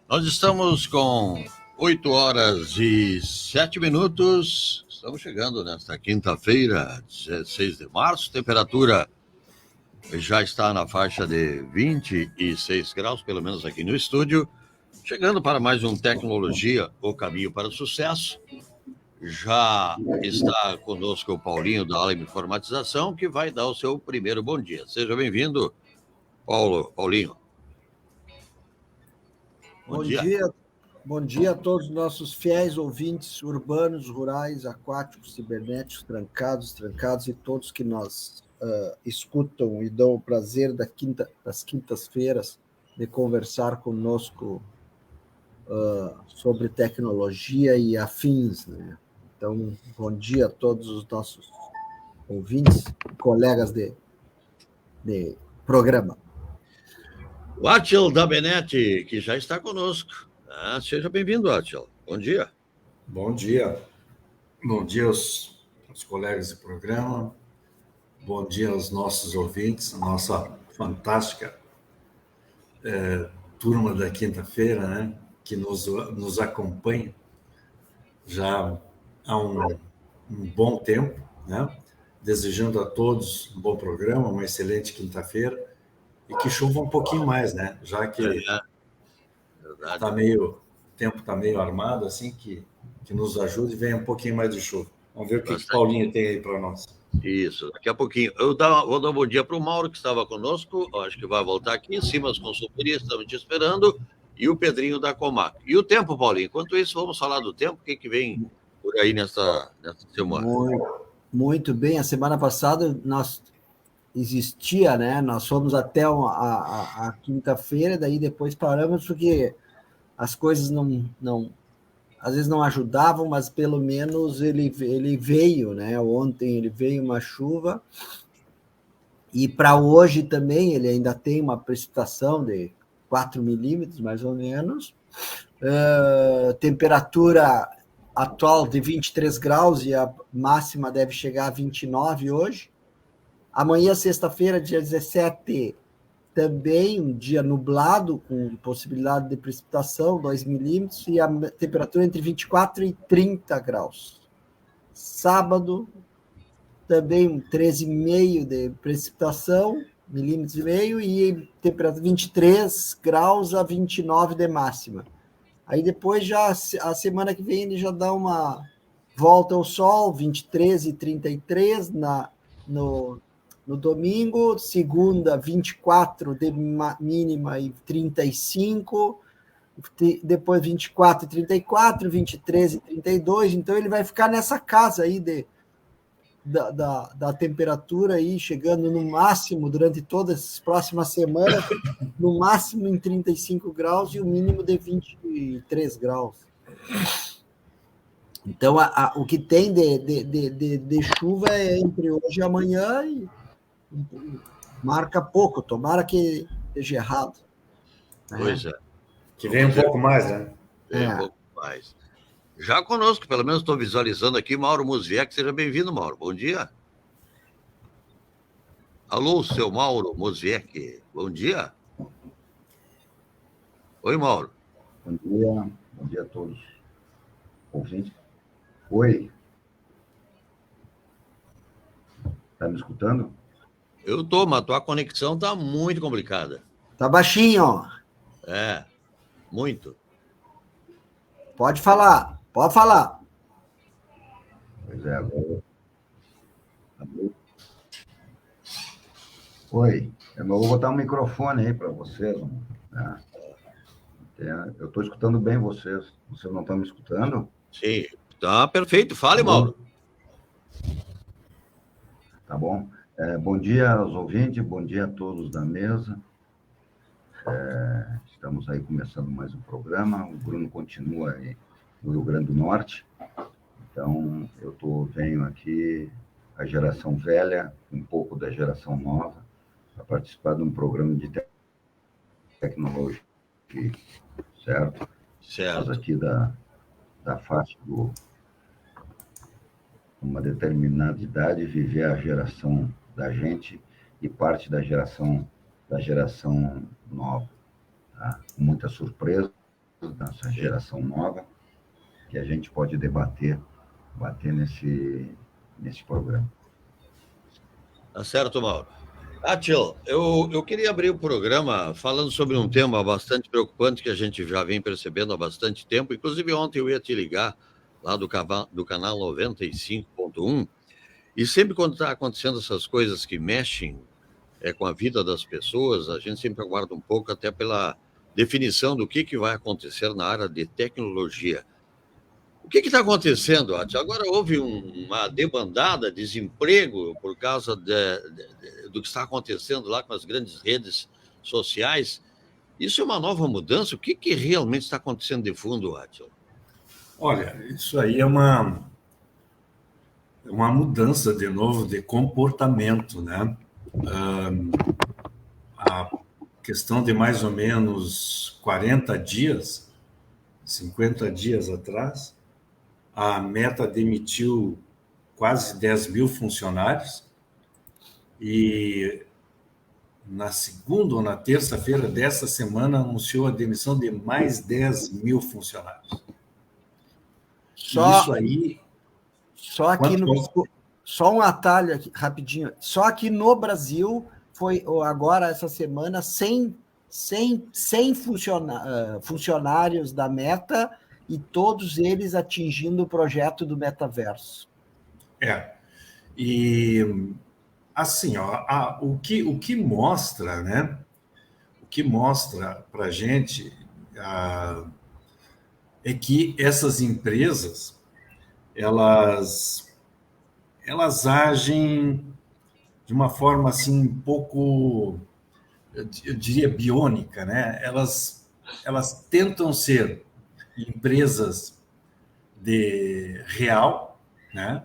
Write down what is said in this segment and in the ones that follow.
Nós estamos com 8 horas e 7 minutos. Estamos chegando nesta quinta-feira, 16 de março. Temperatura já está na faixa de 26 graus, pelo menos aqui no estúdio. Chegando para mais um Tecnologia, o caminho para o sucesso. Já está conosco o Paulinho da Alem Informatização, que vai dar o seu primeiro bom dia. Seja bem-vindo, Paulinho. Bom dia. Bom dia a todos os nossos fiéis ouvintes urbanos, rurais, aquáticos, cibernéticos, trancados e todos que nos escutam e dão o prazer das quintas-feiras de conversar conosco sobre tecnologia e afins, né? Então, bom dia a todos os nossos ouvintes, colegas de programa. O Átila da Benete, que já está conosco. Seja bem-vindo, Átila. Bom dia. Bom dia. Bom dia aos colegas de programa. Bom dia aos nossos ouvintes, a nossa fantástica turma da quinta-feira, né, que nos acompanha já há um bom tempo, né? Desejando a todos um bom programa, uma excelente quinta-feira e que chova um pouquinho mais, né? Já que o tempo está meio armado, assim, que nos ajude e venha um pouquinho mais de chuva. Vamos ver o que o Paulinho tem aí para nós. Isso, daqui a pouquinho. Vou dar um bom dia para o Mauro, que estava conosco, acho que vai voltar aqui em cima, as consultorias, estamos te esperando, e o Pedrinho da Comac. E o tempo, Paulinho? Enquanto isso, vamos falar do tempo, o que vem por aí nessa semana? Muito bem, a semana passada nós existia, né? Nós fomos até a quinta-feira, daí depois paramos porque as coisas não às vezes não ajudavam, mas pelo menos ele veio, né? Ontem ele veio uma chuva e para hoje também ele ainda tem uma precipitação de 4 milímetros, mais ou menos. Temperatura atual de 23 graus e a máxima deve chegar a 29 hoje. Amanhã, sexta-feira, dia 17, também um dia nublado, com possibilidade de precipitação, 2 milímetros, e a temperatura entre 24 e 30 graus. Sábado, também 13,5 de precipitação, milímetros e meio, e temperatura 23 graus a 29 de máxima. Aí depois, já a semana que vem, ele já dá uma volta ao sol, 23 e 33 no domingo, segunda, 24 de mínima e 35, depois 24 e 34, 23 e 32, então ele vai ficar nessa casa aí da temperatura aí, chegando no máximo, durante todas as próximas semanas, no máximo em 35 graus e o mínimo de 23 graus. Então, o que tem de chuva é entre hoje e amanhã e marca pouco, tomara que esteja errado. Pois é. Que vem um pouco mais, né? Vem um pouco mais. Já conosco, pelo menos estou visualizando aqui, Mauro Musviec. Seja bem-vindo, Mauro. Bom dia. Alô, seu Mauro Musviec. Bom dia. Oi, Mauro. Bom dia a todos. Ouvintes. Oi. Está me escutando? Eu estou, mas a tua conexão está muito complicada. Está baixinho. É, muito. Pode falar. Pois é, agora... Oi, eu vou botar um microfone aí para vocês. Né? Eu estou escutando bem vocês. Vocês não estão me escutando? Sim, tá perfeito. Fale, Mauro. Tá bom. Bom dia aos ouvintes, bom dia a todos da mesa. Estamos aí começando mais um programa. O Bruno continua aí no Rio Grande do Norte. Então, venho aqui, a geração velha, um pouco da geração nova, para participar de um programa de tecnologia, certo? Certo. Aqui da faixa uma determinada idade, viver a geração da gente e parte da geração nova. Tá? Com muita surpresa, dessa geração nova, que a gente pode bater nesse programa. Tá certo, Mauro. Átila, eu queria abrir o programa falando sobre um tema bastante preocupante que a gente já vem percebendo há bastante tempo. Inclusive, ontem eu ia te ligar lá do canal 95.1, e sempre quando está acontecendo essas coisas que mexem com a vida das pessoas, a gente sempre aguarda um pouco até pela definição do que vai acontecer na área de tecnologia. O que está acontecendo, Átila? Agora houve uma debandada, desemprego por causa do que está acontecendo lá com as grandes redes sociais. Isso é uma nova mudança? O que realmente está acontecendo de fundo, Átila? Olha, isso aí é uma mudança, de novo, de comportamento, né? A questão de mais ou menos 40 dias, 50 dias atrás, a Meta demitiu quase 10 mil funcionários e na segunda ou na terça-feira dessa semana anunciou a demissão de mais 10 mil funcionários. Isso aí... Só aqui só um atalho aqui, rapidinho. Só aqui no Brasil foi agora essa semana 100 funcionários da Meta e todos eles atingindo o projeto do metaverso. E assim, o que mostra, né? O que mostra para a gente é que essas empresas elas agem de uma forma assim um pouco, eu diria, biônica, né? Elas tentam ser empresas de real, né?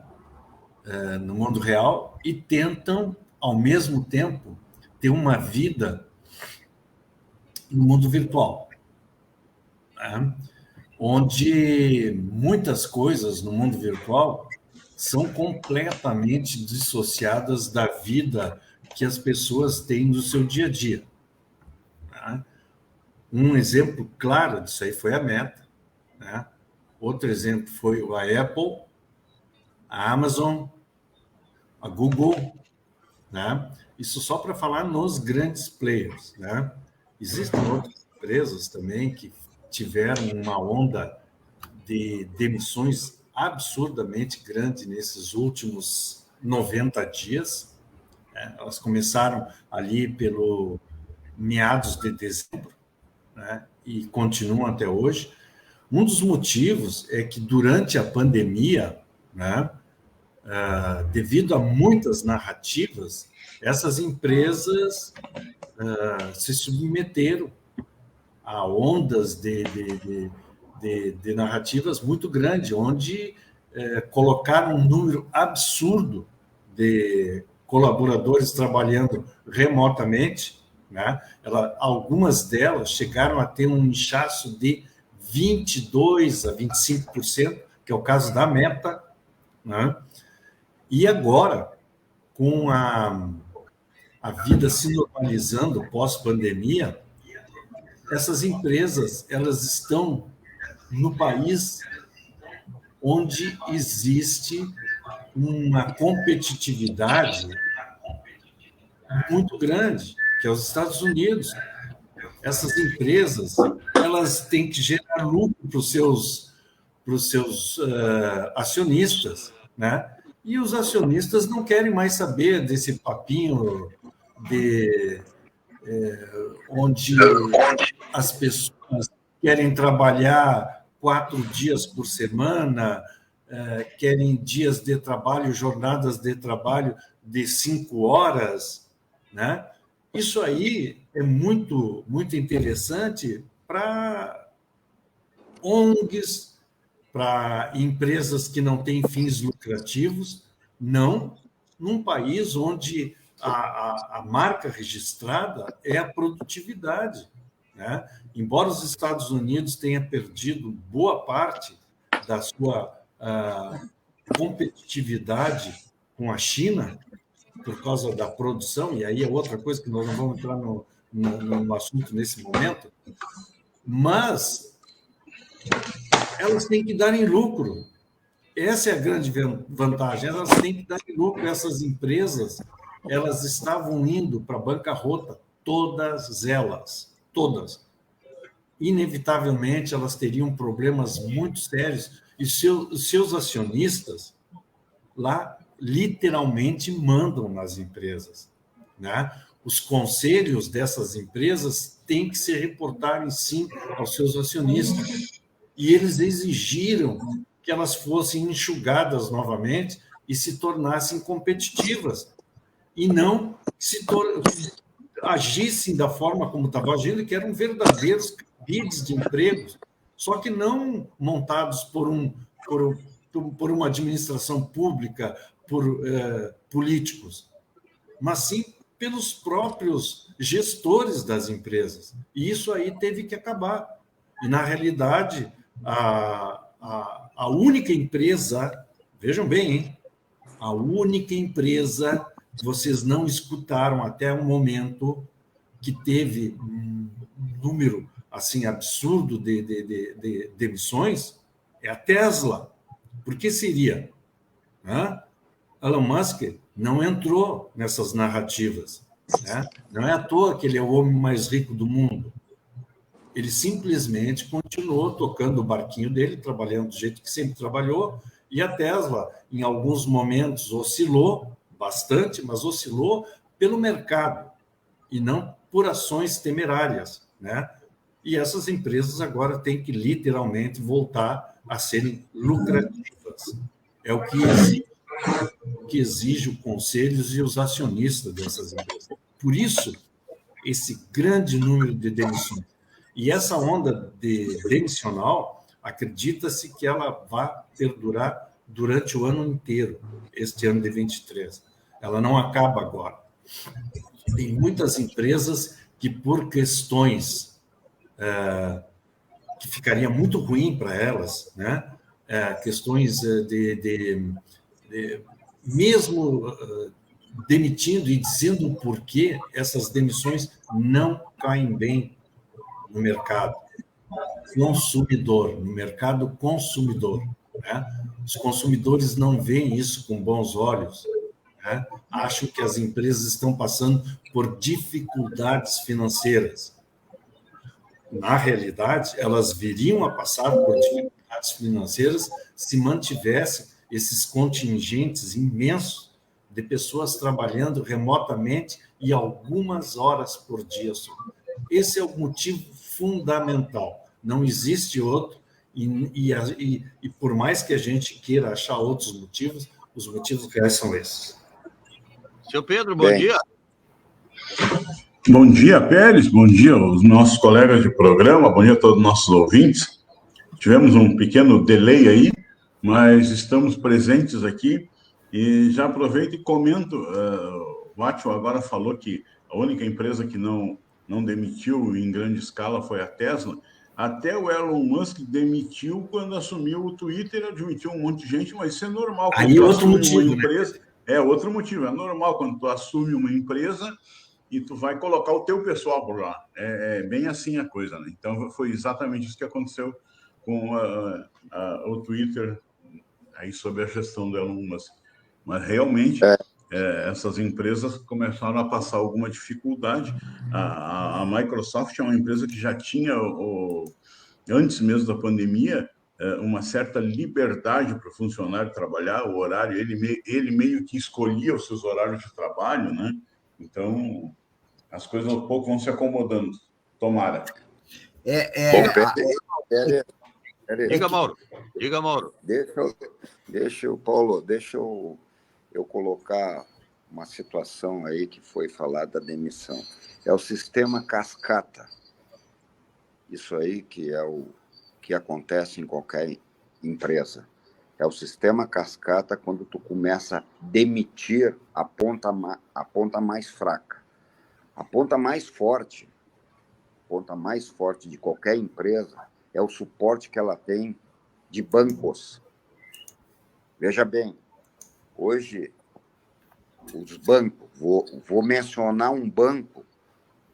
No mundo real, e tentam, ao mesmo tempo, ter uma vida no mundo virtual, né? Onde muitas coisas no mundo virtual são completamente dissociadas da vida que as pessoas têm no seu dia a dia. Né? Um exemplo claro disso aí foi a Meta, né? Outro exemplo foi a Apple, a Amazon, a Google, né? Isso só para falar nos grandes players, né? Existem outras empresas também que tiveram uma onda de demissões absurdamente grande nesses últimos 90 dias. Né? Elas começaram ali pelo meados de dezembro, né? E continuam até hoje. Um dos motivos é que durante a pandemia, né, devido a muitas narrativas, essas empresas se submeteram a ondas de narrativas muito grande, onde colocaram um número absurdo de colaboradores trabalhando remotamente, né? Algumas delas chegaram a ter um inchaço de 22% a 25%, que é o caso da Meta, né? E agora, com a vida se normalizando pós-pandemia, essas empresas elas estão no país onde existe uma competitividade muito grande, que é os Estados Unidos. Essas empresas elas têm que gerar lucro para os seus acionistas, né? E os acionistas não querem mais saber desse papinho onde as pessoas querem trabalhar 4 dias por semana, querem dias de trabalho, jornadas de trabalho de 5 horas, né? Isso aí é muito, muito interessante para ONGs, para empresas que não têm fins lucrativos, não num país onde a marca registrada é a produtividade, né? Embora os Estados Unidos tenha perdido boa parte da sua competitividade com a China por causa da produção, e aí é outra coisa que nós não vamos entrar no assunto nesse momento, mas elas têm que dar em lucro. Essa é a grande vantagem. Elas têm que dar em lucro. Essas empresas, elas estavam indo para a bancarrota, todas elas, todas. Inevitavelmente, elas teriam problemas muito sérios e seus acionistas lá literalmente mandam nas empresas, né? Os conselhos dessas empresas têm que se reportarem, sim, aos seus acionistas. E eles exigiram que elas fossem enxugadas novamente e se tornassem competitivas, e não agissem da forma como estavam agindo, que eram verdadeiros cabides de empregos, só que não montados por uma administração pública, por políticos, mas sim pelos próprios gestores das empresas. E isso aí teve que acabar. E, na realidade, a única empresa, vejam bem, hein? A única empresa que vocês não escutaram até o momento que teve um número assim absurdo de demissões é a Tesla. Por que seria? Elon Musk não entrou nessas narrativas, né? Não é à toa que ele é o homem mais rico do mundo. Ele simplesmente continuou tocando o barquinho dele, trabalhando do jeito que sempre trabalhou, e a Tesla, em alguns momentos, oscilou bastante, mas oscilou pelo mercado e não por ações temerárias, né? E essas empresas agora têm que literalmente voltar a serem lucrativas. É o que exige os conselhos e os acionistas dessas empresas. Por isso, esse grande número de demissões. E essa onda demissional, acredita-se que ela vai perdurar durante o ano inteiro, este ano de 23. Ela não acaba agora. Tem muitas empresas que, por questões que ficaria muito ruim para elas, né? Questões mesmo demitindo e dizendo o porquê, essas demissões não caem bem no mercado consumidor, no mercado consumidor, né? Os consumidores não veem isso com bons olhos, né? Acham que as empresas estão passando por dificuldades financeiras. Na realidade, elas viriam a passar por dificuldades financeiras se mantivessem esses contingentes imensos de pessoas trabalhando remotamente e algumas horas por dia só. Esse é o motivo fundamental. Não existe outro, e por mais que a gente queira achar outros motivos, os motivos reais são esses. Seu Pedro, bom dia. Bom dia, Pérez, bom dia aos nossos colegas de programa, bom dia a todos os nossos ouvintes. Tivemos um pequeno delay aí, mas estamos presentes aqui e já aproveito e comento, o Átio agora falou que a única empresa que não demitiu em grande escala foi a Tesla. Até o Elon Musk demitiu quando assumiu o Twitter, admitiu um monte de gente, mas isso é normal. Aí outro motivo, empresa, né? Outro motivo, é normal quando tu assume uma empresa e tu vai colocar o teu pessoal por lá. É bem assim a coisa, né? Então, foi exatamente isso que aconteceu com o Twitter, aí sob a gestão do Elon Musk. Mas, realmente, essas empresas começaram a passar alguma dificuldade. A Microsoft é uma empresa que já tinha, antes mesmo da pandemia, uma certa liberdade para o funcionário trabalhar, o horário, ele meio que escolhia os seus horários de trabalho, né? Então, as coisas aos poucos vão se acomodando. Tomara. Diga, Mauro. Diga, Mauro. Deixa eu colocar uma situação aí que foi falada da demissão. É o sistema cascata. Isso aí que é o que acontece em qualquer empresa. É o sistema cascata quando tu começa a demitir a ponta mais fraca. A ponta mais forte de qualquer empresa é o suporte que ela tem de bancos. Veja bem, hoje os bancos, vou mencionar um banco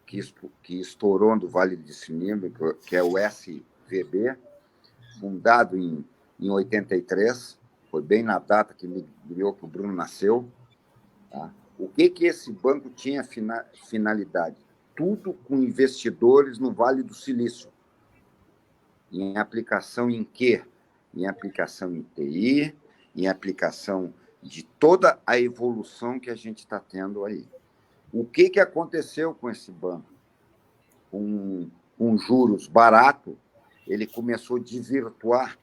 que estourou do Vale do Silício, que é o SVB. fundado em 83, foi bem na data que o Bruno nasceu. Tá? O que esse banco tinha finalidade? Tudo com investidores no Vale do Silício. Em aplicação em quê? Em aplicação em TI, em aplicação de toda a evolução que a gente está tendo aí. O que aconteceu com esse banco? Com juros baratos, ele começou a desvirtuar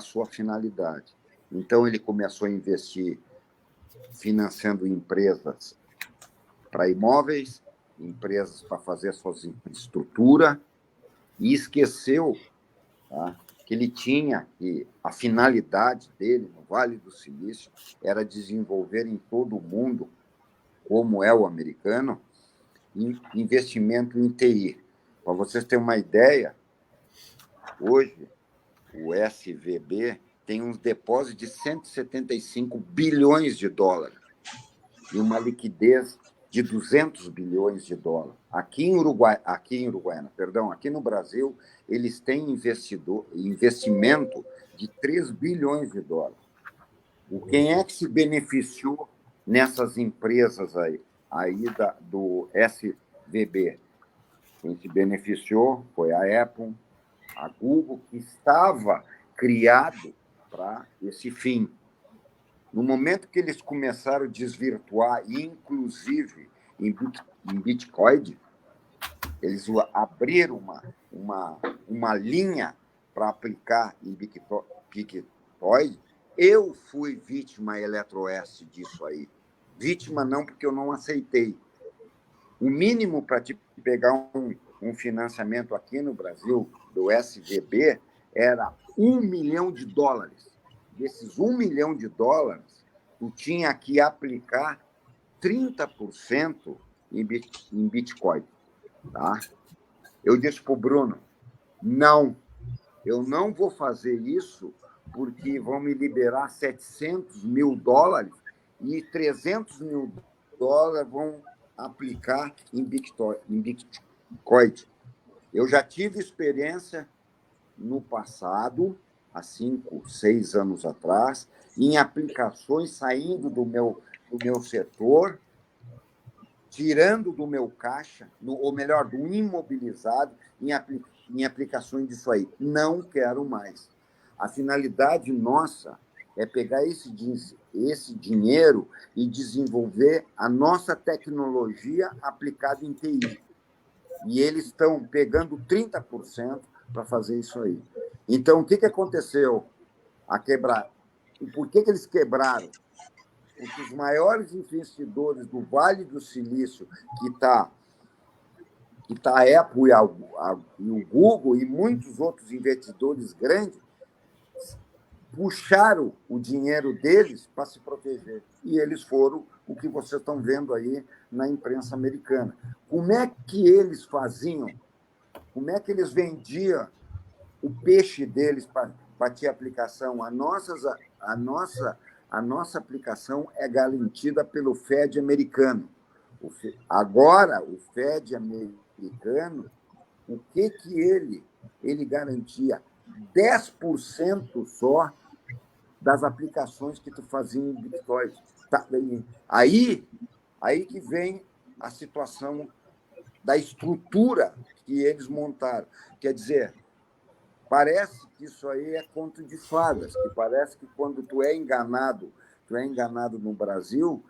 sua finalidade. Então, ele começou a investir financiando empresas para imóveis, empresas para fazer suas infraestrutura, e esqueceu, tá, que ele tinha, que a finalidade dele no Vale do Silício era desenvolver em todo o mundo, como é o americano, investimento em TI. Para vocês terem uma ideia, hoje o SVB tem uns depósitos de 175 bilhões de dólares e uma liquidez de 200 bilhões de dólares. Aqui no Brasil, eles têm investimento de 3 bilhões de dólares. Quem é que se beneficiou nessas empresas aí do SVB? Quem se beneficiou foi a Apple, a Google, que estava criado para esse fim. No momento que eles começaram a desvirtuar, inclusive em Bitcoin, eles abriram uma linha para aplicar em Bitcoin. Eu fui vítima EletroOeste disso aí. Vítima não, porque eu não aceitei. O mínimo para te pegar um financiamento aqui no Brasil, do SVB, era $1 milhão. Desses $1 milhão, tu tinha que aplicar 30% em Bitcoin. Tá? Eu disse para o Bruno, não, eu não vou fazer isso porque vão me liberar $700 mil e $300 mil vão aplicar em Bitcoin. Eu já tive experiência no passado, há 5, 6 anos atrás, em aplicações saindo do meu setor, tirando do meu caixa, ou melhor, do imobilizado, em aplicações disso aí. Não quero mais. A finalidade nossa é pegar esse dinheiro e desenvolver a nossa tecnologia aplicada em TI. E eles estão pegando 30% para fazer isso aí. Então, o que aconteceu? Por que eles quebraram? Porque os maiores investidores do Vale do Silício, que está a Apple e o Google e muitos outros investidores grandes, puxaram o dinheiro deles para se proteger. E eles foram o que vocês estão vendo aí na imprensa americana. Como é que eles faziam? Como é que eles vendiam o peixe deles para ter aplicação? A nossa aplicação é garantida pelo Fed americano. Agora, o Fed americano, o que ele garantia? 10% só das aplicações que tu fazia em Bitcoin. Tá, aí que vem a situação da estrutura que eles montaram. Quer dizer, parece que isso aí é conto de fadas, que parece que quando tu é enganado no Brasil,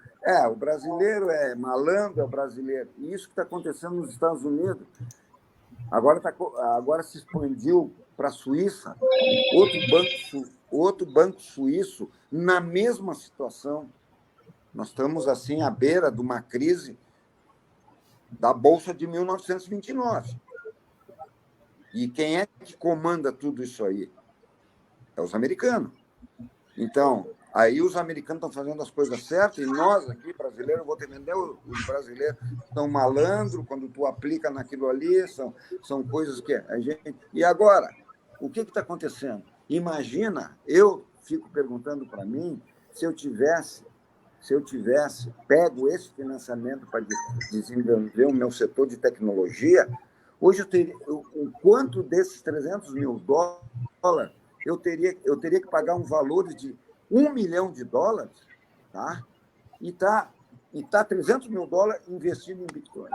o brasileiro é malandro, é o brasileiro. E isso que está acontecendo nos Estados Unidos. Agora se expandiu para a Suíça, outro banco suíço na mesma situação. Nós estamos, assim, à beira de uma crise da Bolsa de 1929. E quem é que comanda tudo isso aí? É os americanos. Então, aí os americanos estão fazendo as coisas certas e nós aqui, brasileiros, eu vou te vender, os brasileiros são malandros, quando tu aplica naquilo ali, são coisas que a gente... E agora, o que está acontecendo? Imagina, eu fico perguntando para mim, se eu tivesse pego esse financiamento para desenvolver o meu setor de tecnologia, Hoje, o quanto desses 300 mil dólares eu teria que pagar um valor de $1 milhão, tá? E tá 300 mil dólares investido em Bitcoin.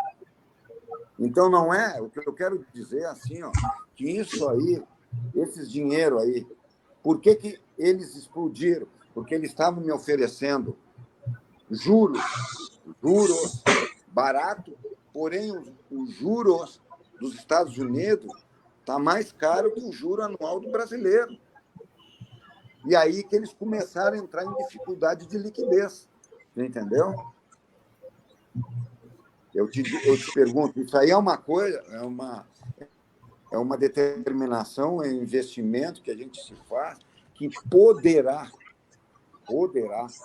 Então, não é... O que eu quero dizer assim, ó, que isso aí, esses dinheiro aí, por que eles explodiram? Porque eles estavam me oferecendo juros barato, porém os juros dos Estados Unidos está mais caro que o juro anual do brasileiro. E aí que eles começaram a entrar em dificuldade de liquidez. Entendeu? Eu te pergunto, isso aí é uma coisa, é uma determinação, é um investimento que a gente se faz que poderá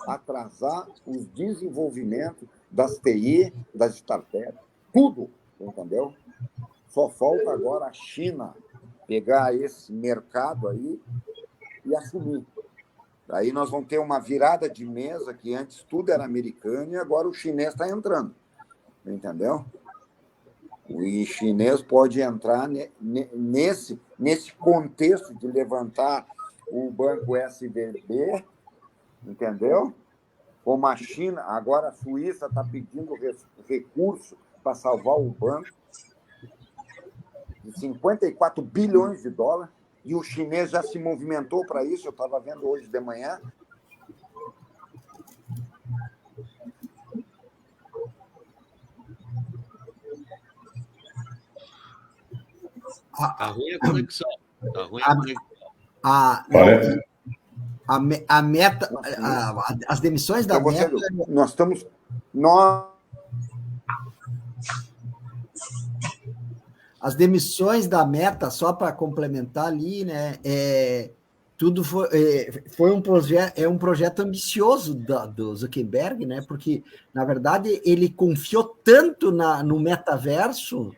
atrasar os desenvolvimentos das TI, das startups, tudo, entendeu? Só falta agora a China pegar esse mercado aí e assumir. Aí nós vamos ter uma virada de mesa, que antes tudo era americano e agora o chinês está entrando, entendeu? O chinês pode entrar nesse contexto de levantar o banco SVB, entendeu? Como a China, agora a Suíça está pedindo recurso para salvar o banco, de 54 bilhões de dólares, e o chinês já se movimentou para isso, eu estava vendo hoje de manhã. Tá ruim a conexão. Tá ruim a conexão. A meta, as demissões da Meta... As demissões da Meta, só para complementar ali, né? Tudo foi um projeto ambicioso do Zuckerberg, né? Porque, na verdade, ele confiou tanto no metaverso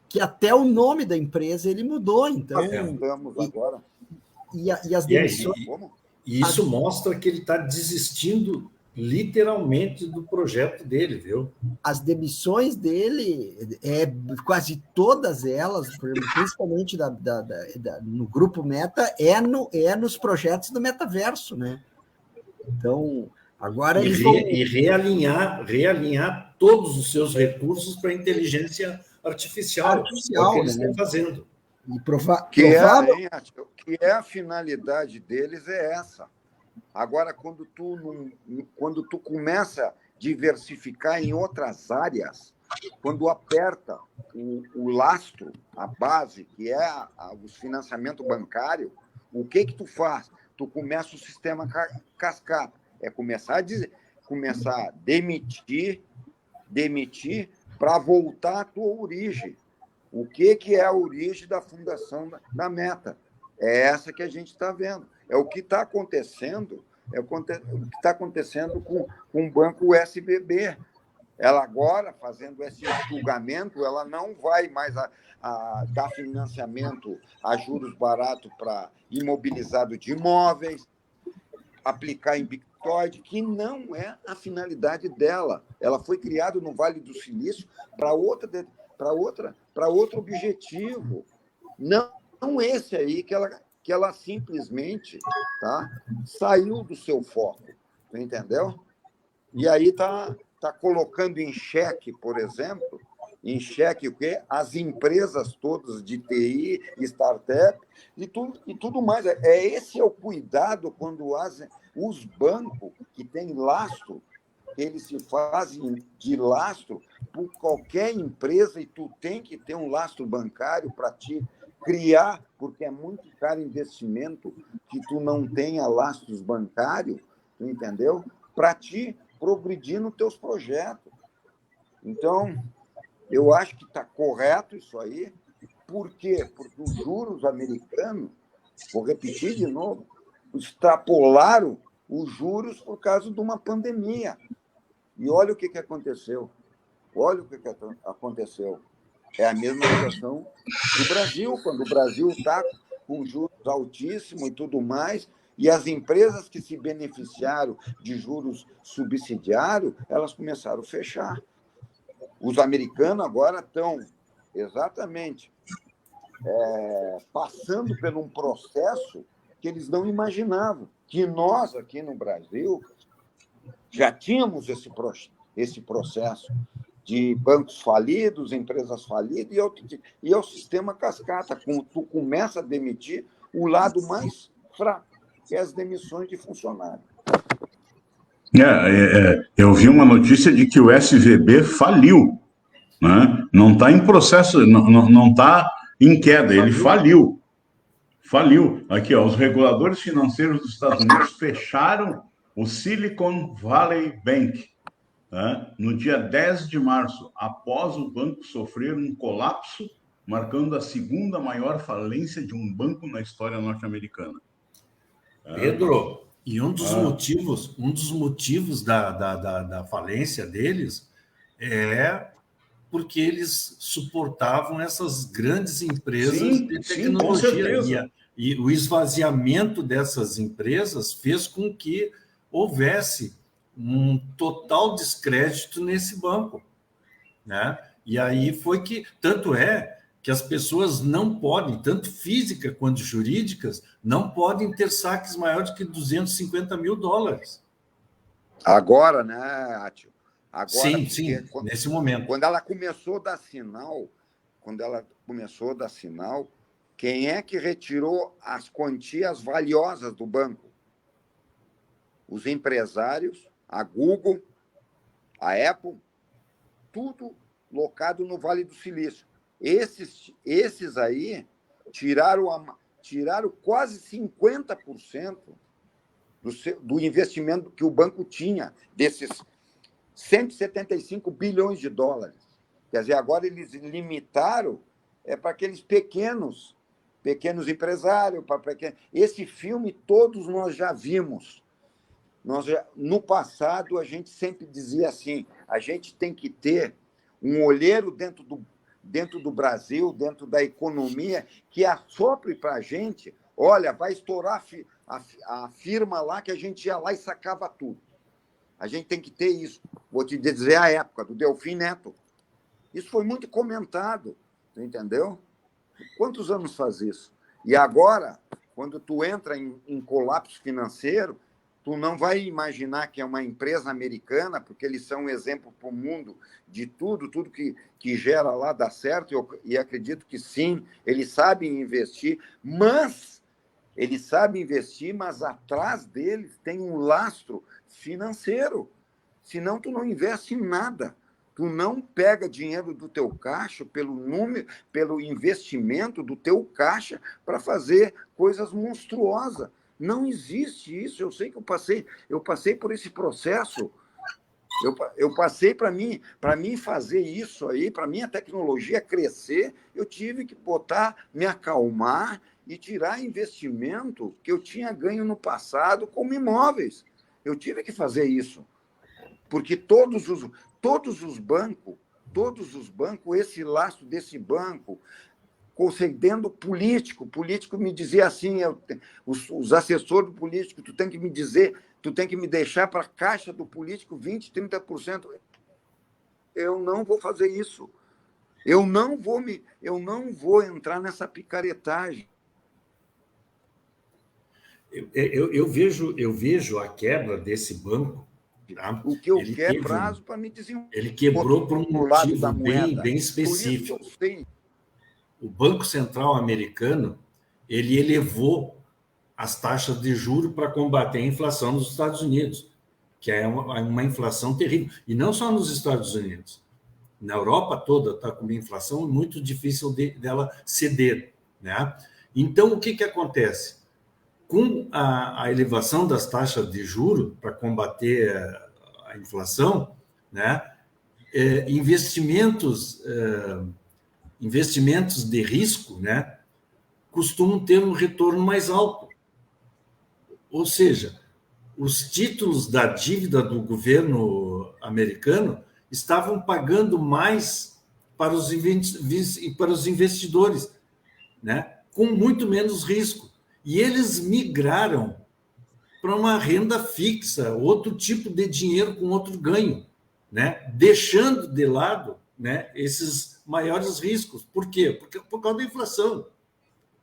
que até o nome da empresa ele mudou. Então, agora. E as demissões... E isso mostra que ele está desistindo literalmente do projeto dele, viu? As demissões dele, quase todas elas, principalmente no grupo Meta, nos projetos do metaverso, né? Então, agora eles vão... E realinhar todos os seus recursos para a inteligência artificial, é o que eles estão fazendo. E que é a finalidade deles é essa. Agora, quando tu começa a diversificar em outras áreas, quando aperta o lastro, a base, que é o financiamento bancário, o que tu faz? Tu começa o sistema cascata. É começar a demitir para voltar à tua origem. O que é a origem da fundação da Meta? É essa que a gente está vendo. É o que está acontecendo, com o banco SVB. Ela agora, fazendo esse julgamento, ela não vai mais dar financiamento a juros baratos para imobilizado de imóveis, aplicar em Bitcoin, que não é a finalidade dela. Ela foi criada no Vale do Silício para outro objetivo. Não esse aí que ela simplesmente saiu do seu foco, entendeu? E aí está colocando em xeque, por exemplo, o quê? As empresas todas de TI, startup e tudo mais. Esse é o cuidado quando os bancos que têm lastro, eles se fazem de lastro por qualquer empresa e tu tem que ter um lastro bancário para te criar, porque é muito caro investimento que tu não tenha lastros bancários, tu entendeu? Para te progredir nos teus projetos. Então, eu acho que está correto isso aí. Por quê? Porque os juros americanos, vou repetir de novo, extrapolaram os juros por causa de uma pandemia. E olha o que aconteceu. É a mesma situação do Brasil, quando o Brasil está com juros altíssimos e tudo mais, e as empresas que se beneficiaram de juros subsidiários, elas começaram a fechar. Os americanos agora estão exatamente, passando por um processo que eles não imaginavam, que nós, aqui no Brasil, já tínhamos esse processo de bancos falidos, empresas falidas, e é o sistema cascata. Tu começa a demitir o lado mais fraco, que é as demissões de funcionários. Eu vi uma notícia de que o SVB faliu, né? Não está em processo, não está em queda, ele faliu. Faliu. Aqui, ó, os reguladores financeiros dos Estados Unidos fecharam o Silicon Valley Bank, né, no dia 10 de março, após o banco sofrer um colapso, marcando a segunda maior falência de um banco na história norte-americana. Pedro, e um dos motivos da falência deles é porque eles suportavam essas grandes empresas de tecnologia. E o esvaziamento dessas empresas fez com que houvesse um total descrédito nesse banco, né? E aí foi que, tanto é que as pessoas não podem, tanto física quanto jurídicas, não podem ter saques maiores que $250 mil. Agora, né, Átio? Agora, sim, nesse momento. Quando ela começou a dar sinal, quem é que retirou as quantias valiosas do banco? Os empresários, a Google, a Apple, tudo locado no Vale do Silício. Esses aí tiraram quase 50% do investimento que o banco tinha, desses $175 bilhões. Quer dizer, agora eles limitaram para aqueles pequenos empresários. Esse filme todos nós já vimos. No passado, a gente sempre dizia assim, a gente tem que ter um olheiro dentro do Brasil, dentro da economia, que assopre para a gente, olha, vai estourar a firma lá, que a gente ia lá e sacava tudo. A gente tem que ter isso. Vou te dizer a época do Delfim Neto. Isso foi muito comentado, entendeu? Quantos anos faz isso? E agora, quando tu entra em colapso financeiro, tu não vai imaginar que é uma empresa americana, porque eles são um exemplo para o mundo de tudo que gera lá dá certo, e acredito que sim, eles sabem investir, mas atrás deles tem um lastro financeiro, senão tu não investe em nada. Tu não pega dinheiro do teu caixa pelo investimento do teu caixa para fazer coisas monstruosas. Não existe isso. Eu sei que eu passei por esse processo. Eu passei para mim fazer isso aí, para minha tecnologia crescer, eu tive que me acalmar e tirar investimento que eu tinha ganho no passado como imóveis. Eu tive que fazer isso. Porque todos os bancos, esse lastro desse banco, concedendo político me dizia assim, os assessores do político, tu tem que me deixar para a caixa do político 20%, 30%. Eu não vou fazer isso. Eu não vou entrar nessa picaretagem. Eu vejo a quebra desse banco. Tá? O que eu quero é prazo para me dizer. Ele quebrou por um motivo bem específico. O Banco Central americano ele elevou as taxas de juros para combater a inflação nos Estados Unidos, que é uma inflação terrível. E não só nos Estados Unidos. Na Europa toda está com uma inflação muito difícil dela ceder, né? Então, o que acontece? Com a elevação das taxas de juros para combater a inflação, né? Investimentos de risco, né, costumam ter um retorno mais alto. Ou seja, os títulos da dívida do governo americano estavam pagando mais para os investidores, né, com muito menos risco. E eles migraram para uma renda fixa, outro tipo de dinheiro com outro ganho, né, deixando de lado, né, esses maiores riscos. Por quê? Porque, por causa da inflação.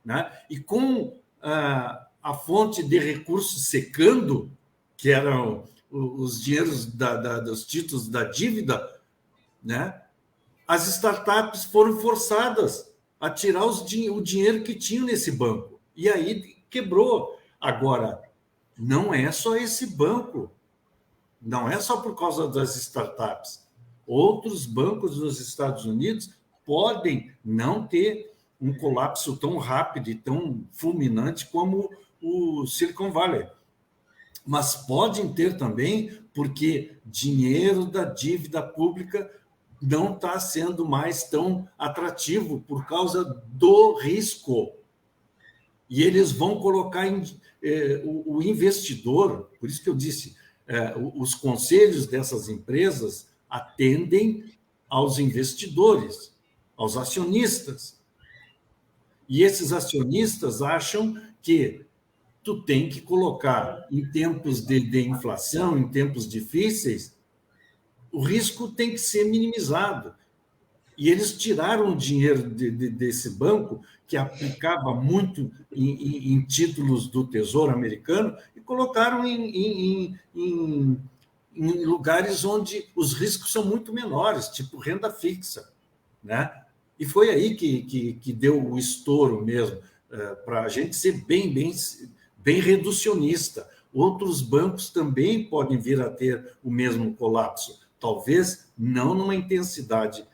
Né? E com a fonte de recursos secando, que eram os dinheiros dos títulos da dívida, né? As startups foram forçadas a tirar o dinheiro que tinham nesse banco. E aí quebrou. Agora, não é só esse banco. Não é só por causa das startups. Outros bancos dos Estados Unidos podem não ter um colapso tão rápido e tão fulminante como o Silicon Valley. Mas podem ter também porque dinheiro da dívida pública não está sendo mais tão atrativo por causa do risco. E eles vão colocar o investidor, por isso que eu disse, os conselhos dessas empresas atendem aos investidores, aos acionistas. E esses acionistas acham que tu tem que colocar, em tempos de inflação, em tempos difíceis, o risco tem que ser minimizado. E eles tiraram o dinheiro desse banco, que aplicava muito em títulos do Tesouro americano, e colocaram em lugares onde os riscos são muito menores, tipo renda fixa. Né? E foi aí que deu o estouro mesmo, para a gente ser bem reducionista. Outros bancos também podem vir a ter o mesmo colapso. Talvez não numa intensidade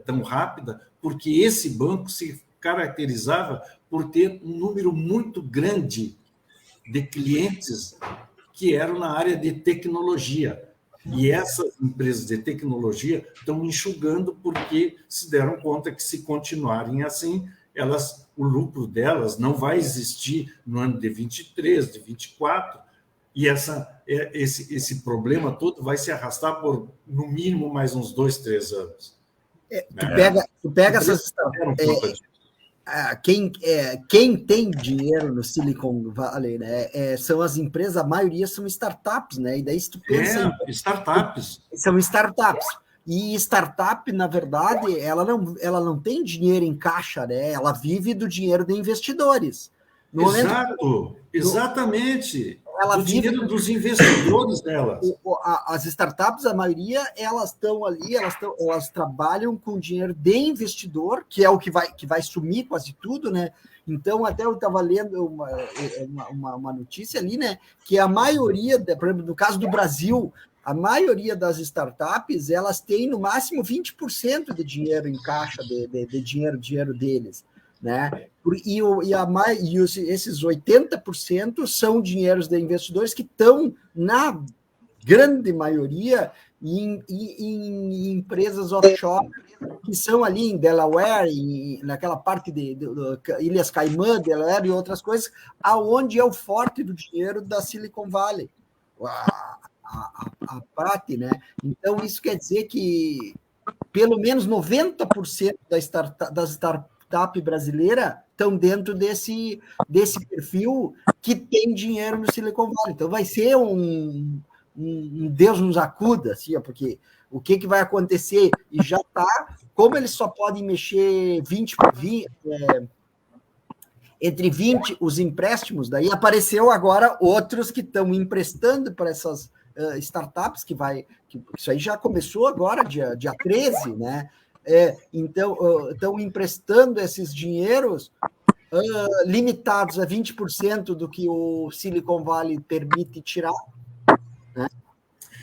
tão rápida, porque esse banco se caracterizava por ter um número muito grande de clientes que eram na área de tecnologia. E essas empresas de tecnologia estão enxugando porque se deram conta que, se continuarem assim, o lucro delas não vai existir no ano de 23, de 24, e esse problema todo vai se arrastar por, no mínimo, mais uns 2, 3 anos. Tu pega essas... Quem tem dinheiro no Silicon Valley, né, são as empresas, a maioria são startups, né? E daí, se tu pensa startups. São startups. E startup, na verdade, ela não tem dinheiro em caixa, né? Ela vive do dinheiro de investidores. Exatamente. Ela do dinheiro dos investidores delas. As startups, a maioria, elas estão ali, elas trabalham com dinheiro de investidor, que é o que vai sumir quase tudo, né? Então, até eu estava lendo uma notícia ali, né? Que a maioria, por exemplo, no caso do Brasil, a maioria das startups, elas têm no máximo 20% de dinheiro em caixa, de dinheiro deles, né? Esses 80% são dinheiros de investidores que estão, na grande maioria, em empresas offshore, que são ali em Delaware, naquela parte de Ilhas Caimã, Delaware e outras coisas, aonde é o forte do dinheiro da Silicon Valley, a parte, né? Então, isso quer dizer que pelo menos 90% das startups brasileiras estão dentro desse perfil que tem dinheiro no Silicon Valley. Então, vai ser um Deus nos acuda, assim, porque o que vai acontecer? E já está, como eles só podem mexer entre 20 os empréstimos, daí apareceu agora outros que estão emprestando para essas startups, que isso aí já começou agora, dia 13, né? Então, estão emprestando esses dinheiros limitados a 20% do que o Silicon Valley permite tirar, né?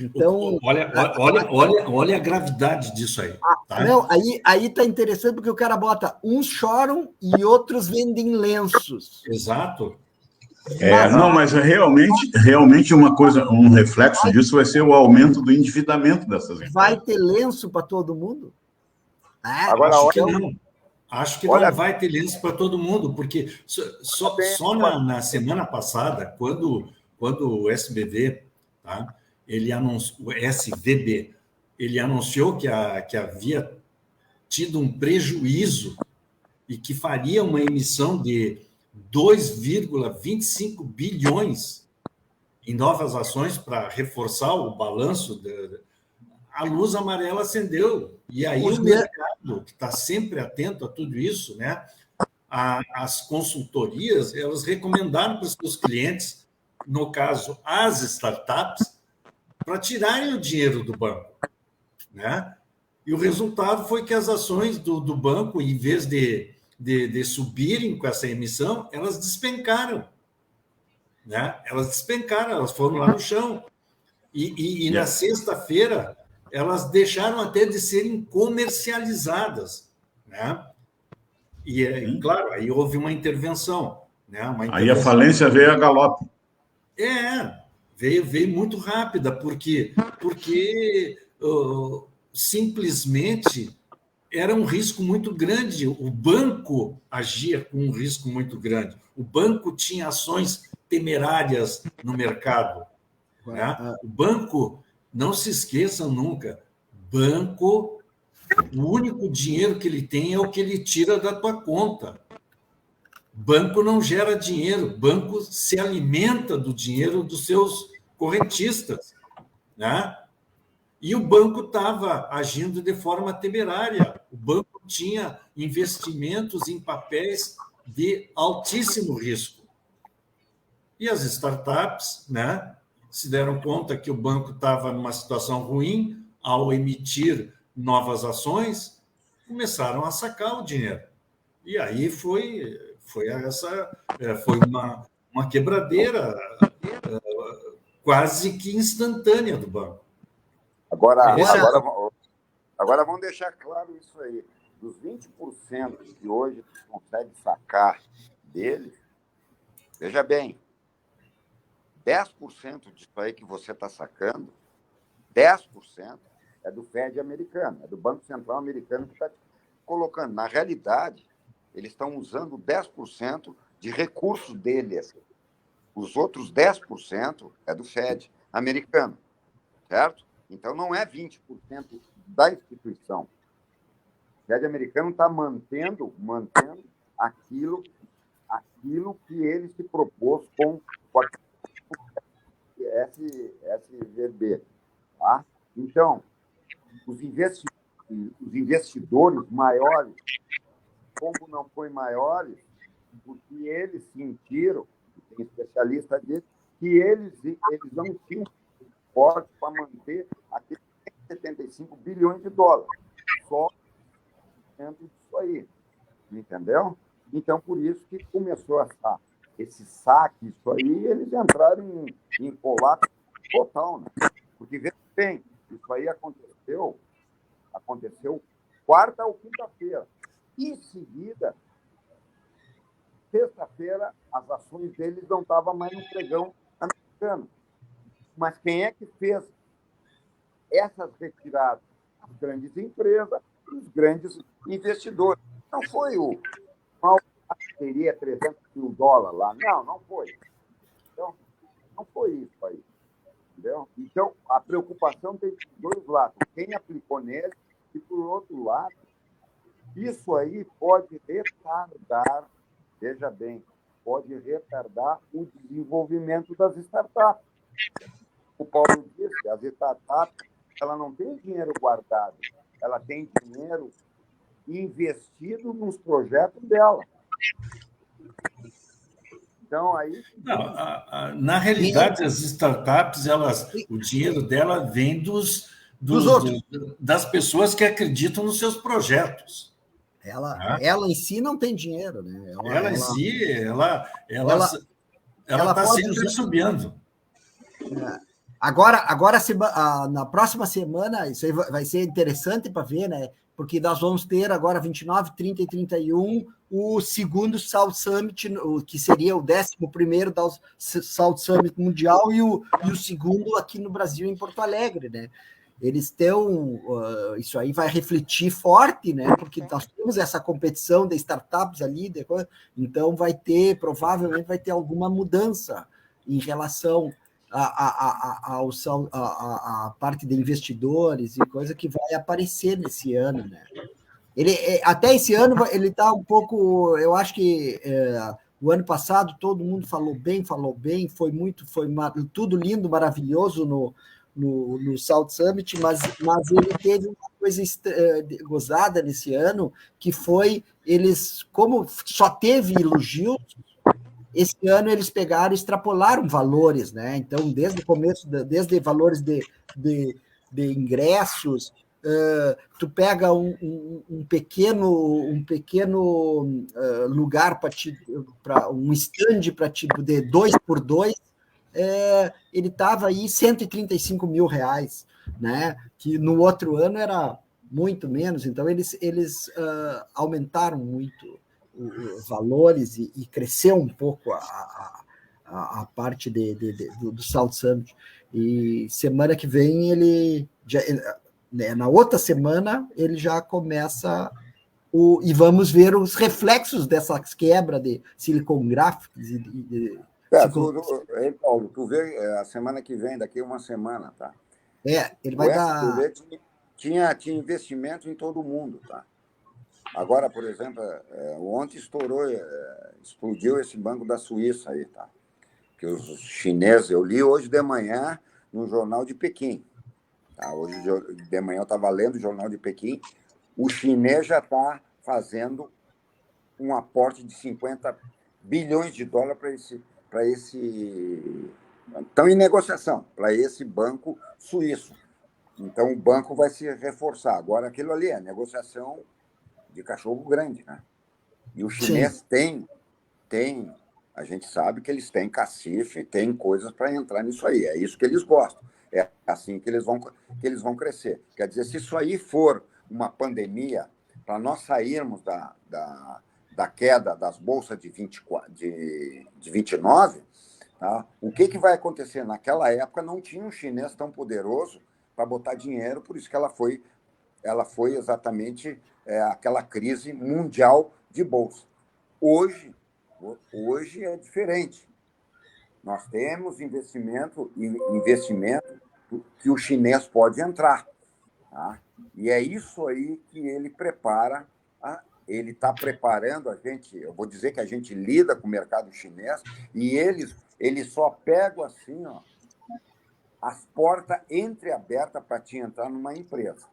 Então, olha a gravidade disso aí. Tá? Não, aí tá interessante porque o cara bota uns choram e outros vendem lenços. Exato. Mas realmente uma coisa, um reflexo disso vai ser o aumento do endividamento dessas empresas. Vai ter lenço para todo mundo? Agora, acho que não vai ter lenço para todo mundo, porque só na semana passada, quando o SBV, tá, ele anunciou, o SVB, ele anunciou que havia tido um prejuízo e que faria uma emissão de 2,25 bilhões em novas ações para reforçar o balanço, a luz amarela acendeu. E aí mundo que está sempre atento a tudo isso, né? As consultorias, elas recomendaram para os seus clientes, no caso, as startups, para tirarem o dinheiro do banco, né? E o resultado foi que as ações do banco, em vez de subirem com essa emissão, elas despencaram, né? Elas despencaram, elas foram lá no chão. E na sexta-feira, elas deixaram até de serem comercializadas, né? E, claro, aí houve uma intervenção, né? Aí a falência veio a galope. Veio muito rápida, porque simplesmente era um risco muito grande. O banco agia com um risco muito grande. O banco tinha ações temerárias no mercado, né? O banco, não se esqueçam nunca, banco, o único dinheiro que ele tem é o que ele tira da tua conta. Banco não gera dinheiro, banco se alimenta do dinheiro dos seus correntistas, né? E o banco estava agindo de forma temerária. O banco tinha investimentos em papéis de altíssimo risco. E as startups, né, se deram conta que o banco estava numa situação ruim, ao emitir novas ações, começaram a sacar o dinheiro. E aí foi uma quebradeira quase que instantânea do banco. Agora vamos deixar claro isso aí. Dos 20% que hoje tu consegue sacar deles, veja bem, 10% disso aí que você está sacando, 10% é do Fed americano, é do Banco Central americano que está colocando. Na realidade, eles estão usando 10% de recursos deles. Os outros 10% é do Fed americano, certo? Então, não é 20% da instituição. O Fed americano está mantendo aquilo que ele se propôs com o SVB. Tá? Então, os investidores maiores, como não foi maiores, porque eles sentiram, tem especialista disso, que eles não tinham forte para manter aqueles 75 bilhões de dólares. Só dentro disso aí. Entendeu? Então, por isso que começou esse saque, isso aí, eles entraram em colapso total, né? Porque, veja bem, isso aí aconteceu quarta ou quinta-feira. Em seguida, sexta-feira, as ações deles não estavam mais no pregão americano. Mas quem é que fez essas retiradas? As grandes empresas, os grandes investidores. Não foi o mal que teria 300 mil dólares lá. Não foi. Então, não foi isso aí. Entendeu? Então, a preocupação tem dois lados. Quem aplicou nele e, por outro lado, isso aí pode retardar, veja bem, pode retardar o desenvolvimento das startups. O Paulo disse, as startups, ela não tem dinheiro guardado, ela tem dinheiro investido nos projetos dela. Então, aí... Não, na realidade, as startups, o dinheiro dela vem das pessoas que acreditam nos seus projetos. Ela em si não tem dinheiro, né? Ela em si, ela está sempre subindo. Agora, na próxima semana, isso aí vai ser interessante para ver, né? Porque nós vamos ter agora 29, 30 e 31 o segundo South Summit, que seria o 11º da South Summit Mundial e o segundo aqui no Brasil, em Porto Alegre, né? Eles têm isso aí vai refletir forte, né? Porque nós temos essa competição de startups ali, então provavelmente vai ter alguma mudança em relação a parte de investidores e coisa que vai aparecer nesse ano, né? Até esse ano ele está um pouco, eu acho que o ano passado todo mundo falou bem, foi tudo lindo, maravilhoso no South Summit, mas ele teve uma coisa gozada nesse ano, que foi, eles, como só teve elogios, esse ano eles pegaram e extrapolaram valores, né? Então, desde o começo, desde valores de ingressos, tu pega um pequeno lugar para um stand para tipo de 2x2, ele estava aí R$135 mil, né? Que no outro ano era muito menos. Então, eles aumentaram muito os valores e cresceu um pouco a parte do South Summit. E semana que vem ele já, né, na outra semana ele já começa e vamos ver os reflexos dessas quebras de Silicon Graphics Paulo, tu vê a semana que vem, daqui a uma semana, tá? Ele vai dar... Tinha investimento em todo mundo, tá? Agora, por exemplo, ontem explodiu esse banco da Suíça aí, tá? Que os chineses, eu li hoje de manhã no Jornal de Pequim, tá? Hoje de manhã eu estava lendo o Jornal de Pequim, o chinês já está fazendo um aporte de 50 bilhões de dólares para esse... Estão em negociação para esse banco suíço. Então, o banco vai se reforçar. Agora, aquilo ali é negociação de cachorro grande, né? E o chinês tem, a gente sabe que eles têm cacife, tem coisas para entrar nisso aí. É isso que eles gostam. É assim que eles vão crescer. Quer dizer, se isso aí for uma pandemia, para nós sairmos da queda das bolsas de 29, tá? O que vai acontecer? Naquela época não tinha um chinês tão poderoso para botar dinheiro, por isso que ela foi exatamente aquela crise mundial de bolsa. Hoje é diferente. Nós temos investimento que o chinês pode entrar. Tá? E é isso aí que ele prepara. Ele está preparando a gente. Eu vou dizer que a gente lida com o mercado chinês e eles só pegam assim, ó, as portas entreabertas para te entrar numa empresa.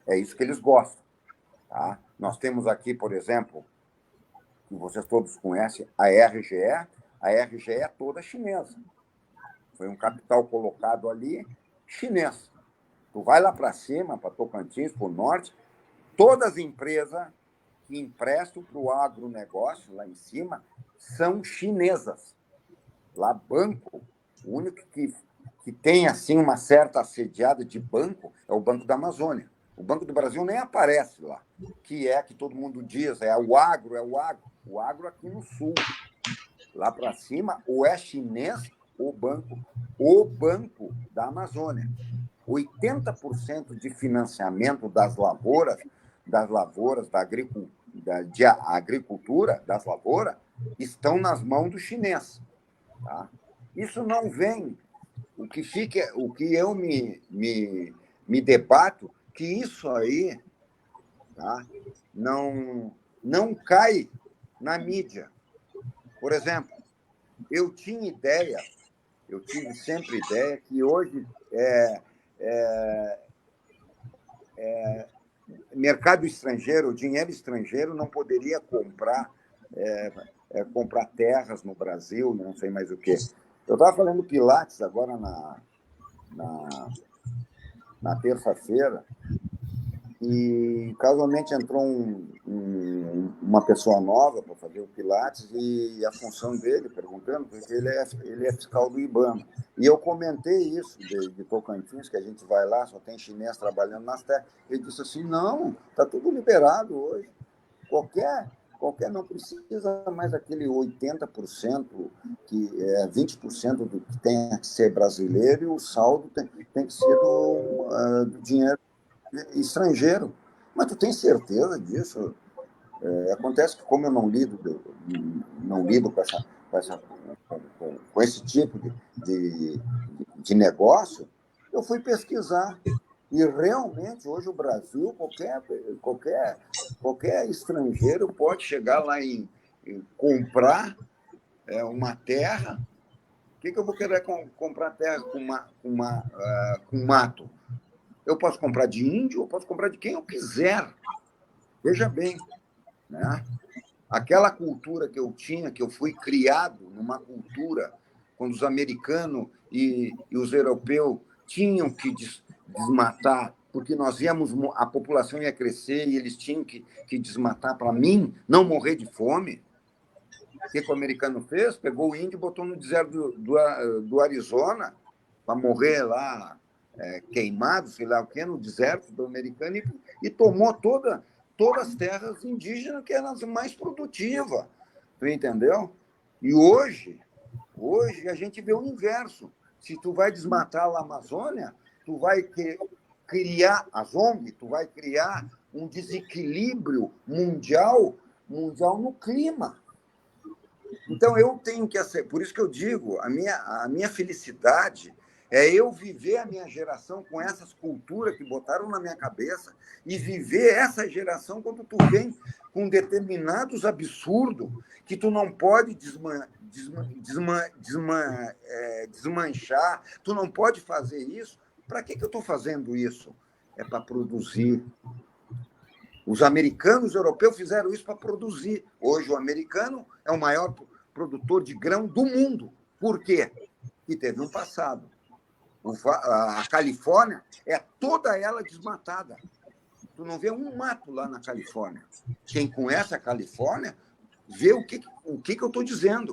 É isso que eles gostam. Tá? Nós temos aqui, por exemplo, que vocês todos conhecem, a RGE. A RGE é toda chinesa. Foi um capital colocado ali, chinês. Tu vai lá para cima, para Tocantins, para o norte, todas as empresas que emprestam para o agronegócio, lá em cima, são chinesas. Lá, banco, o único que tem assim uma certa assediada de banco é o Banco da Amazônia. O Banco do Brasil nem aparece lá, que todo mundo diz, é o agro. O agro aqui no sul. Lá para cima, ou é chinês, o Banco da Amazônia. 80% de financiamento das lavouras, da agricultura, das lavouras, estão nas mãos do chinês. Tá? Isso não vem. O que eu me debato, que isso aí, tá, não cai na mídia. Por exemplo, eu tive sempre ideia que hoje mercado estrangeiro, dinheiro estrangeiro não poderia comprar terras no Brasil, não sei mais o quê. Eu estava falando Pilates agora na terça-feira e casualmente entrou uma pessoa nova para fazer o Pilates e a função dele, perguntando, porque ele é fiscal do IBAMA. E eu comentei isso de Tocantins, que a gente vai lá, só tem chinês trabalhando nas terras. Ele disse assim, não, está tudo liberado hoje. Qualquer não precisa mais aquele 80%, que é 20% do que tem que ser brasileiro, e o saldo tem que ser do dinheiro estrangeiro. Mas tu tem certeza disso? Acontece que, como eu não lido com esse tipo de negócio, eu fui pesquisar. E realmente, hoje, o Brasil, qualquer estrangeiro pode chegar lá e comprar uma terra Por que eu vou querer comprar terra com mato? Eu posso comprar de índio, eu posso comprar de quem eu quiser. Veja bem, né? Aquela cultura que eu tinha, que eu fui criado numa cultura, quando os americanos e os europeus tinham que desmatar, porque a população ia crescer e eles tinham que desmatar para mim não morrer de fome. O que o americano fez? Pegou o índio e botou no deserto do Arizona para morrer lá, queimado, sei lá o quê, no deserto do americano, e tomou todas as terras indígenas, que eram as mais produtivas. Tu entendeu? E hoje a gente vê o inverso. Se tu vai desmatar a Amazônia, tu vai criar as ONG, tu vai criar um desequilíbrio mundial no clima. Então, eu tenho que aceitar. Por isso que eu digo, a minha felicidade é eu viver a minha geração com essas culturas que botaram na minha cabeça e viver essa geração quando tu vem com determinados absurdos que tu não pode desmanchar, tu não pode fazer isso. Para que eu estou fazendo isso? É para produzir. Os americanos e os europeus fizeram isso para produzir. Hoje, o americano é o maior produtor de grão do mundo. Por quê? E teve um passado. A Califórnia é toda ela desmatada. Tu não vê um mato lá na Califórnia. Quem conhece a Califórnia vê o que eu estou dizendo.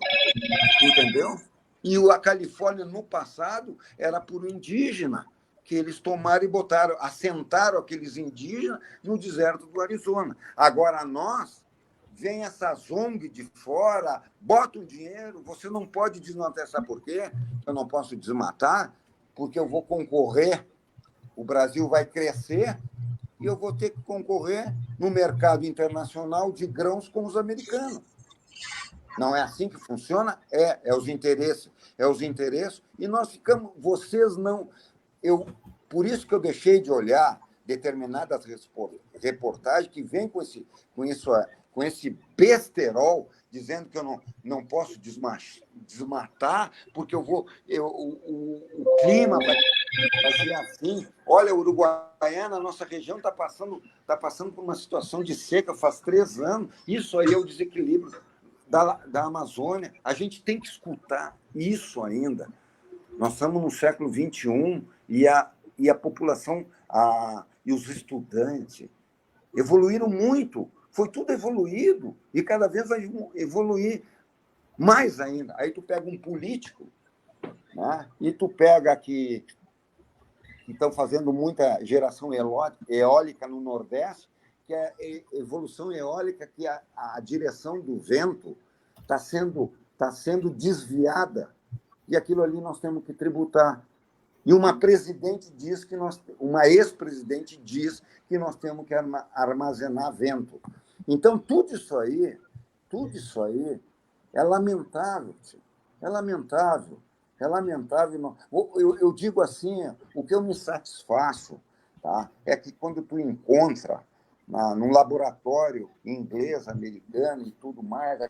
Entendeu? E a Califórnia, no passado, era por indígena, que eles tomaram e assentaram aqueles indígenas no deserto do Arizona. Agora, nós, vem essa ONG de fora, bota o dinheiro, você não pode desmatar. Sabe por quê? Eu não posso desmatar, porque eu vou concorrer, o Brasil vai crescer, e eu vou ter que concorrer no mercado internacional de grãos com os americanos. Não é assim que funciona? É os interesses. É os interesses, e nós ficamos... Vocês não... Por isso que eu deixei de olhar determinadas reportagens que vêm com esse besterol, dizendo que eu não posso desmatar, porque o clima vai ser assim. Olha, Uruguaiana, a nossa região está passando por uma situação de seca faz 3 anos. Isso aí é o desequilíbrio da Amazônia. A gente tem que escutar isso ainda. Nós estamos no século XXI e a população e os estudantes evoluíram muito. Foi tudo evoluído e cada vez vai evoluir mais ainda. Aí tu pega um político, né? E tu pega aqui que estão fazendo muita geração eólica no Nordeste, que é evolução eólica, que a direção do vento está sendo desviada, e aquilo ali nós temos que tributar. E uma ex-presidente diz que nós temos que armazenar vento. Então, tudo isso aí é lamentável. É lamentável. É lamentável. Eu digo assim, o que eu me satisfaço, tá, é que quando tu encontra num laboratório inglês, americano e tudo mais, a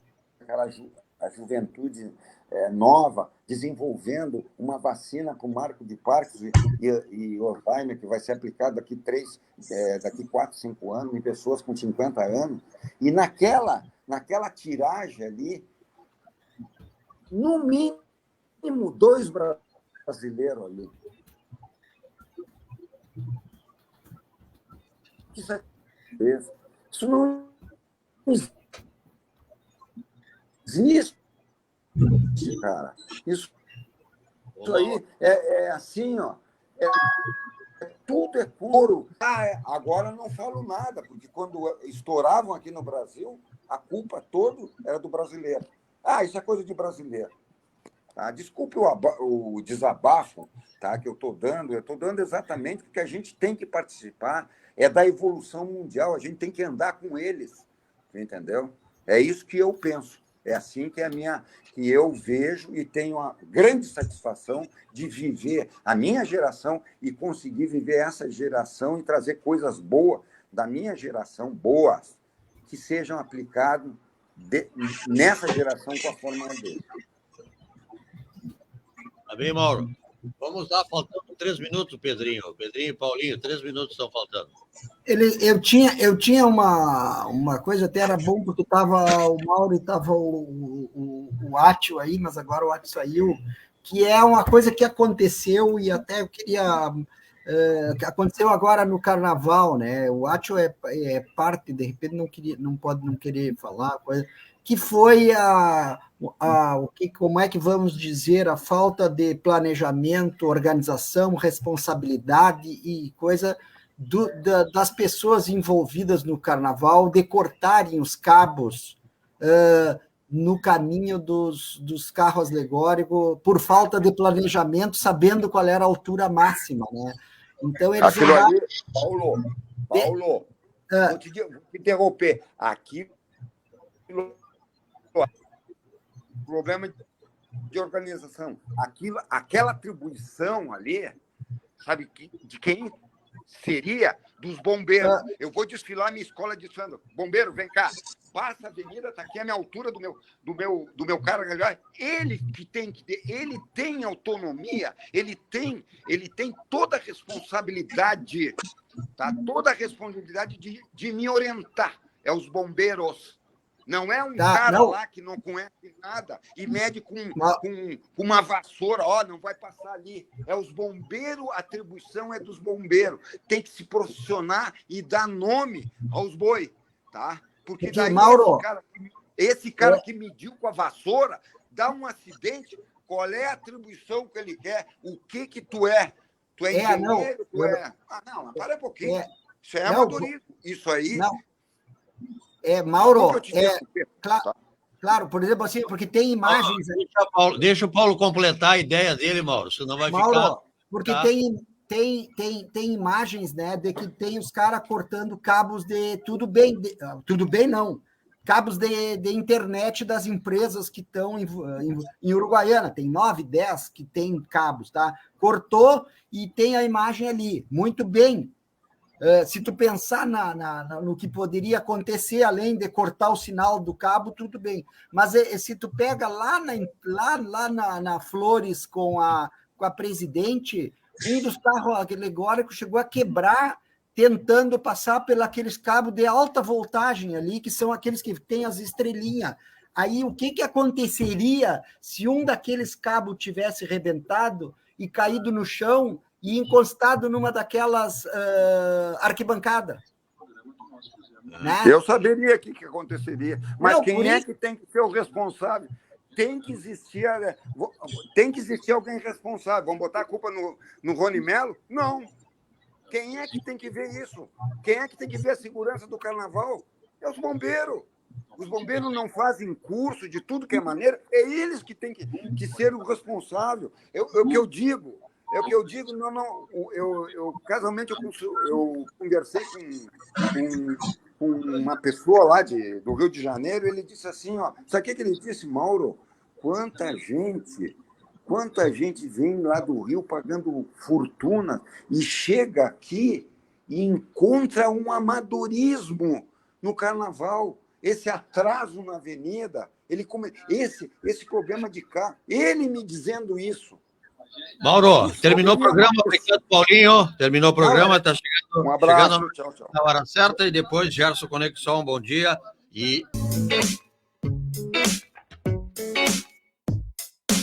juventude nova, desenvolvendo uma vacina com Marco de Parques e Alzheimer, que vai ser aplicada daqui 4, 5 anos, em pessoas com 50 anos. E naquela tiragem ali, no mínimo 2 brasileiros ali. Isso não existe, cara. Isso aí é assim, ó. Tudo é couro. Agora eu não falo nada, porque quando estouravam aqui no Brasil, a culpa toda era do brasileiro. Isso é coisa de brasileiro. Tá? Desculpe o desabafo, tá, que eu estou dando exatamente porque a gente tem que participar, é da evolução mundial, a gente tem que andar com eles, entendeu? É isso que eu penso, é assim que eu vejo e tenho a grande satisfação de viver a minha geração e conseguir viver essa geração e trazer coisas boas da minha geração, boas, que sejam aplicadas nessa geração com a forma dele. Tá bem, Mauro? Vamos lá, faltando 3 minutos, Pedrinho. Pedrinho e Paulinho, 3 minutos estão faltando. Eu tinha uma coisa, até era bom, porque estava o Mauro e estava o Átio aí, mas agora o Átio saiu, que é uma coisa que aconteceu, e até eu queria... que aconteceu agora no Carnaval, né? O Átio é parte, de repente não pode não querer falar, que foi como é que vamos dizer, a falta de planejamento, organização, responsabilidade e coisa das pessoas envolvidas no Carnaval de cortarem os cabos no caminho dos carros alegóricos por falta de planejamento, sabendo qual era a altura máxima, né? Então eles Aquilo ali, Paulo, vou te interromper. Aqui, problema de organização. Aquela atribuição ali, sabe de quem seria? Dos bombeiros. Eu vou desfilar minha escola de samba. Bombeiro, vem cá. Passa a avenida, está aqui a minha altura do meu cara. Ele tem autonomia, ele tem toda a responsabilidade, tá? Toda a responsabilidade de me orientar. É os bombeiros. Não é um cara lá que não conhece nada e mede com uma vassoura, não vai passar ali. É os bombeiros, a atribuição é dos bombeiros. Tem que se posicionar e dar nome aos boi, tá? Porque daí Mauro, esse cara que mediu com a vassoura dá um acidente, qual é a atribuição que ele quer? O que tu é? Tu é engenheiro? Não, para um pouquinho. Isso é amadorismo. Isso aí... Não. Mauro, claro, por exemplo, assim, porque tem imagens... Deixa o Paulo completar a ideia dele, Mauro, senão vai Mauro, ficar... Porque tem imagens, né, de que tem os caras cortando cabos de... Tudo bem não. Cabos de internet das empresas que estão em Uruguaiana. Tem 9, 10 que tem cabos, tá? Cortou e tem a imagem ali. Muito bem. Se tu pensar no que poderia acontecer, além de cortar o sinal do cabo, tudo bem. Mas se tu pega lá na Flores com a Presidente, um dos carros alegóricos chegou a quebrar tentando passar pelos cabos de alta voltagem ali, que são aqueles que têm as estrelinhas. Aí, o que aconteceria se um daqueles cabos tivesse rebentado e caído no chão e encostado numa daquelas arquibancadas? Né? Eu saberia o que aconteceria. Mas quem é que tem que ser o responsável? Tem que existir alguém responsável. Vamos botar a culpa no Rony Melo? Não. Quem é que tem que ver isso? Quem é que tem que ver a segurança do Carnaval? É os bombeiros. Os bombeiros não fazem curso de tudo que é maneira. É eles que têm que ser o responsável. É o que eu digo. Casualmente, eu conversei com uma pessoa lá do Rio de Janeiro, ele disse assim, sabe o que ele disse, Mauro? Quanta gente vem lá do Rio pagando fortuna e chega aqui e encontra um amadorismo no Carnaval, esse atraso na avenida, esse problema de carro, ele me dizendo isso. Mauro, terminou o programa, obrigado, Paulinho. Terminou o programa, está chegando. Um abraço, chegando tchau. Na hora certa, e depois Gerson Conexão, bom dia.